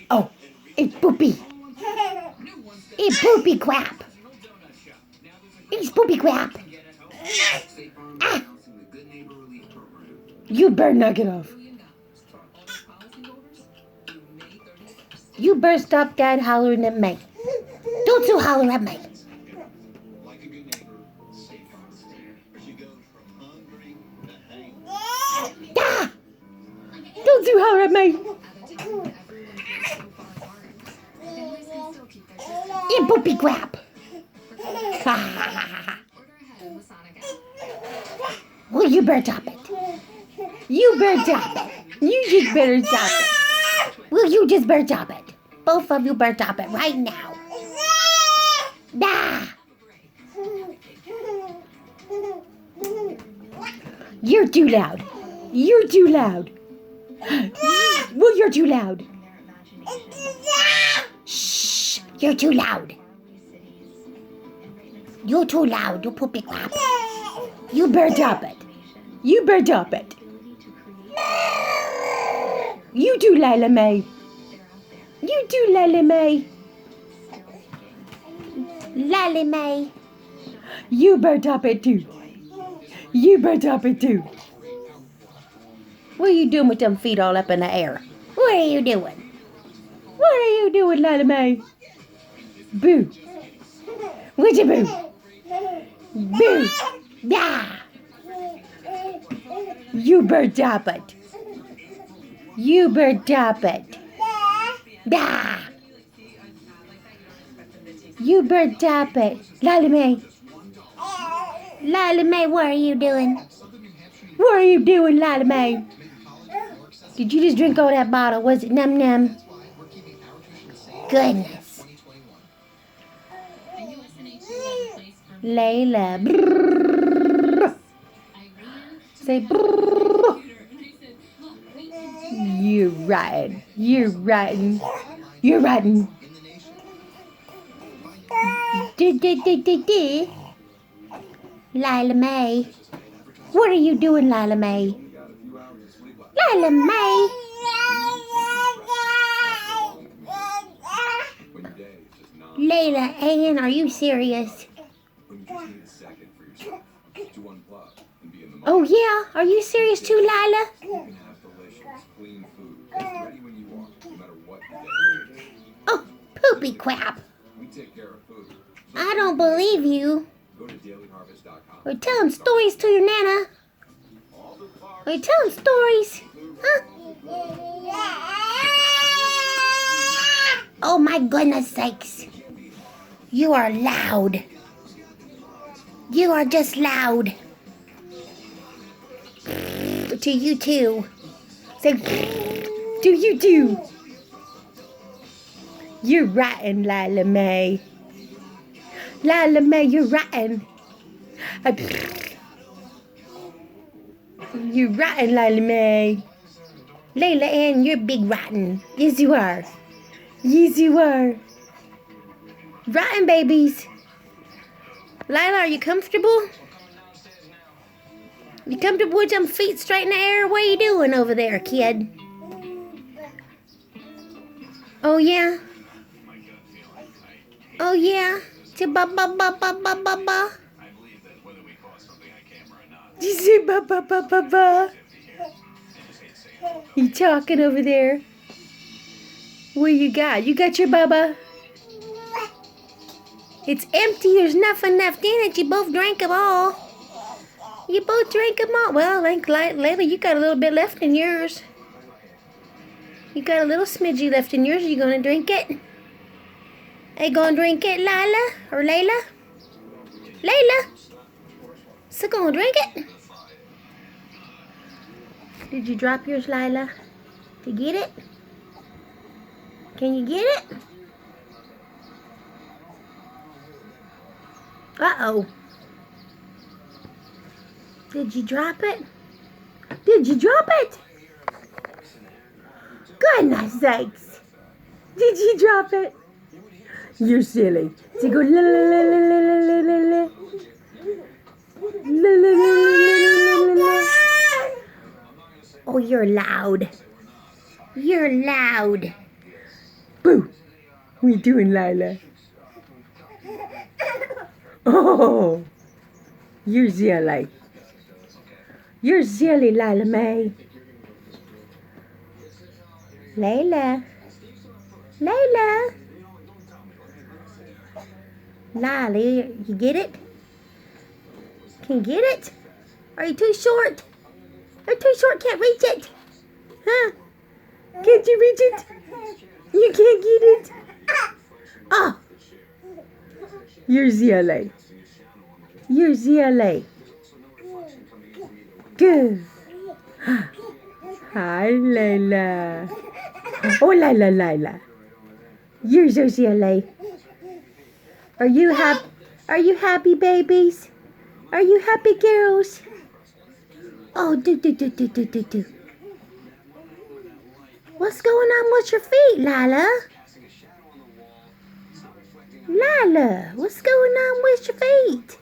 Oh, it's poopy. It's poopy crap. It's poopy crap. Ah, you better knock it off. You better stop that hollering at me. Don't you holler at me. Ah, don't you holler at me. You poopy crap. Well, you better stop it. You better stop it. You just better stop it. Well, you just better stop it. Both of you better stop it right now. Nah. You're too loud. You're too loud. Well, you're too loud. Shh. You're too loud. You're too loud, you poopy crap. You better stop it. You better stop it. You too, Lila Mae. You too, Lila Mae. Lila Mae. You better stop it too. You better stop it too. What are you doing with them feet all up in the air? What are you doing? What are you doing, Lila Mae? Boo. What's your boo? Boo. Yeah. You better stop it. You better stop it. Yeah. You better stop it. Lila Mae. Lila Mae, what are you doing? What are you doing, Lila Mae? Did you just drink all that bottle? Was it num num? Goodness. Layla. Brrr. Say brrr. You're rotten. You're rotten. You're rotten. Lila Mae. What are you doing, Lila Mae? Lila Mae. Layla Ann, are you serious? Oh yeah, are you serious too, Lila? Oh, poopy crap. I don't believe you. Or tell them stories to your nana. Or tell them stories. Huh? Oh my goodness sakes. You are loud. You are just loud. To you too. Say to you too. You're rotten, Lila Mae. Lila Mae, you're rotten. You're rotten, Lila Mae. Layla Ann, you're big rotten. Yes, you are. Yes, you are. Rotten babies. Lila, are you comfortable? You comfortable with them feet straight in the air? What are you doing over there, kid? Oh, yeah? Oh, yeah? Say ba ba ba ba ba ba ba. You say ba ba ba ba ba. You talking over there? What you got? You got your bubba? It's empty. There's nothing left in it. You both drank them all. You both drank them all. Well, like Layla, you got a little bit left in yours. You got a little smidgy left in yours. Are you gonna drink it? Are you gonna drink it, Lila or Layla? Layla, so gonna drink it? Did you drop yours, Lila? To get it? Can you get it? Uh-oh. Did you drop it? Did you drop it? Goodness sakes. Did you drop it? You're silly. So go la la la la la la la la. La la la la la la la. Oh, you're loud. You're loud. Boo. What you doing, Lila? Oh, you're silly. You're silly, Lila Mae. Layla. Layla. Lila, you get it? Can you get it? Are you too short? You're too short, can't reach it. Huh? Can't you reach it? You can't get it. Oh. You're silly. You're silly. Good. Hi, Layla. Oh, Layla, Layla. You're so silly. Are you happy? Are you happy, babies? Are you happy, girls? Oh, do. What's going on with your feet, Lila? Lila, what's going on with your feet?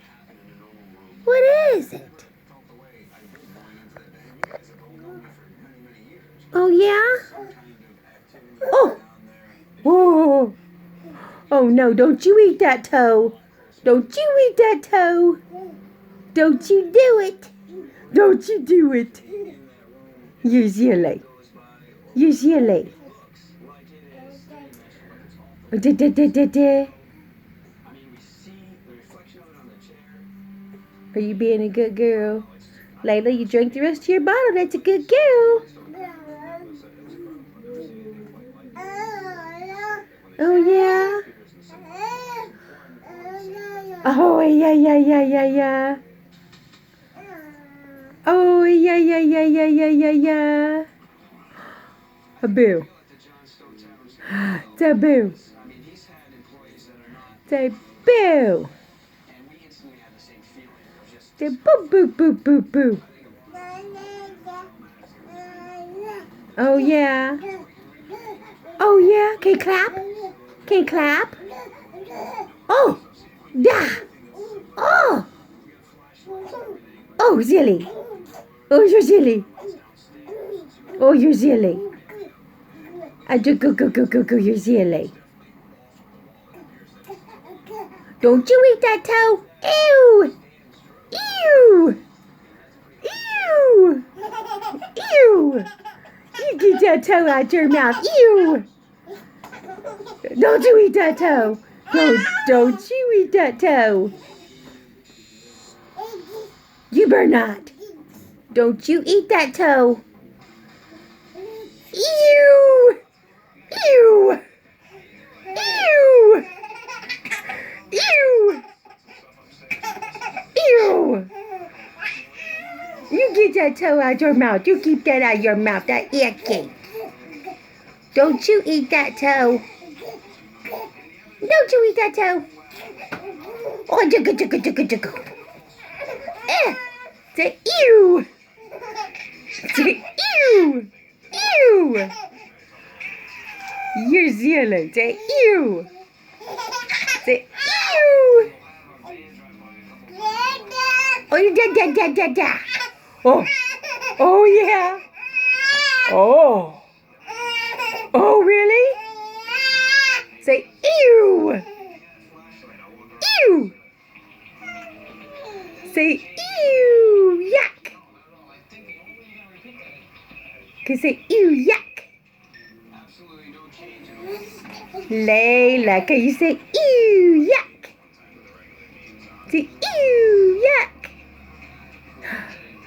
What is it? Oh, yeah? Oh! Oh! Oh, no, don't you eat that toe. Don't you eat that toe. Don't you do it. Don't you do it. You're silly. You're silly. Are you being a good girl? Layla, you drank the rest of your bottle. That's a good girl. Oh, yeah? Oh, yeah. Oh, yeah. A boo. Say boo. Say boo. Say boo. Oh, yeah. Oh, yeah. Can you clap? Can you clap? Oh. Da. Oh. Oh, silly. Oh, you're silly. Oh, you're silly. I do go, you're silly. Don't you eat that toe. Ew. Ew. Ew. Ew. You get that toe out your mouth. Ew. Don't you eat that toe. Don't you eat that toe. You better not. Don't you eat that toe. Ew. Ew. Ew. Ew. Ew. You get that toe out your mouth. You keep that out your mouth. That icky. Don't you eat that toe. Don't you eat that toe. Oh, jigga. Say ew. Say ew. Ew. You're silly. Say ew. Say ew. Oh, you da. Oh. Oh, yeah. Oh. Oh, really? Say ew. Ew. Say ew. Yuck. Can you say ew, yuck? Layla, can you say ew, yuck? Say ew, yuck.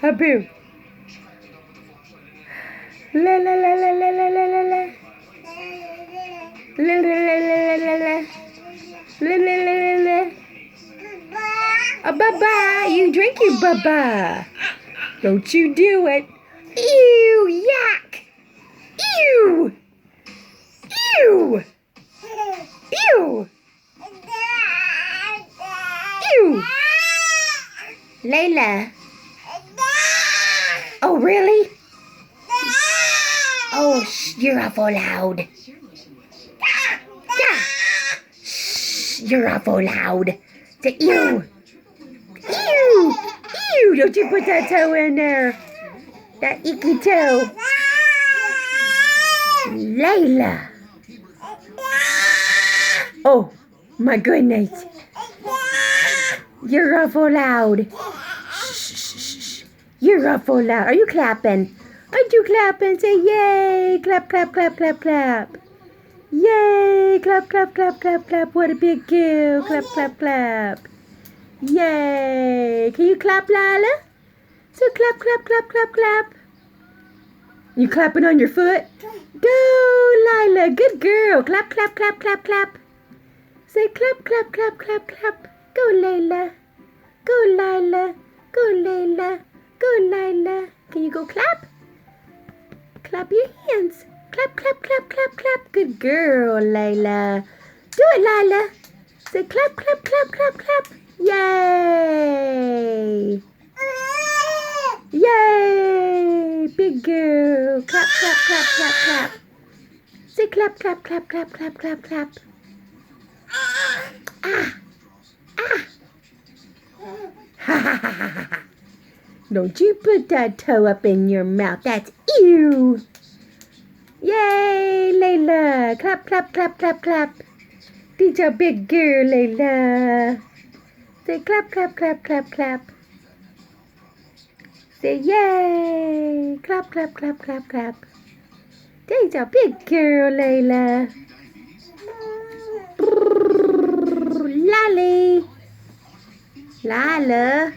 Haboo. La. La. Bye-bye. You drink your bye-bye. Don't you do it. Ew, yuck. Ew. Ew. Ew. Ew. Layla. Oh, really? Oh, you're awful loud. Yeah. Shh, you're awful loud. Say ew. Ew. Ew. Don't you put that toe in there. That icky toe. Layla. Oh, my goodness. You're awful loud. Shh. You're awful loud. Are you clapping? Aren't you clapping? Say yay. Clap, clap, clap, clap, clap. Yay. Clap, clap, clap, clap, clap. What a big girl. Clap, clap, clap. Yay. Can you clap, Lila? So clap, clap, clap, clap, clap. You clapping on your foot? Go, Lila. Good girl. Clap, clap, clap, clap, clap. Say clap, clap, clap, clap, clap. Go, Layla. Go, Lila. Go, Layla. Go, Lila. Can you go clap? Clap your hands. Clap, clap, clap, clap, clap. Good girl, Layla. Do it, Lila. Say clap, clap, clap, clap, clap. Yay! Yay! Big girl. Clap, clap, clap, clap, clap. Say clap, clap, clap, clap, clap, clap, clap. Ah! Ah! Don't you put that toe up in your mouth. That's ew. Yay, Layla. Clap, clap, clap, clap, clap. Teach a big girl, Layla. Say clap, clap, clap, clap, clap. Say yay. Clap, clap, clap, clap, clap. Teach a big girl, Layla. Lolly. Lila.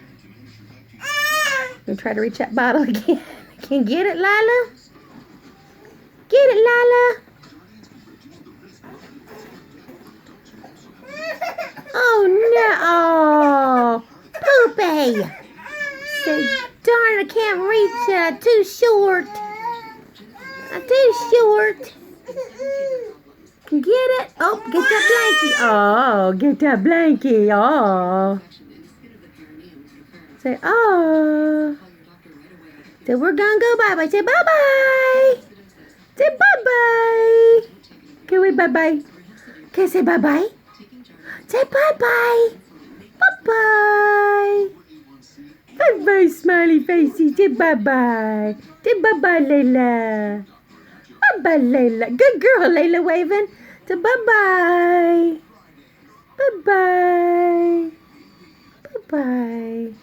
Gonna try to reach that bottle again. Can you get it, Lila? Get it, Lila. Oh no! Oh, Poopy. Say, darn, I can't reach it. Too short. Too short. Can get it? Oh, get that blankie. Oh, get that blankie. Oh. Say, oh. Say, we're gonna go bye-bye. Say, bye-bye. Say, bye-bye. Can we bye-bye? Can I say bye-bye? Say bye-bye. Bye-bye. Bye-bye, smiley facey. Say bye-bye. Say bye-bye, Layla. Bye-bye, Layla. Good girl, Layla, waving. Say bye-bye. Bye-bye. Bye-bye.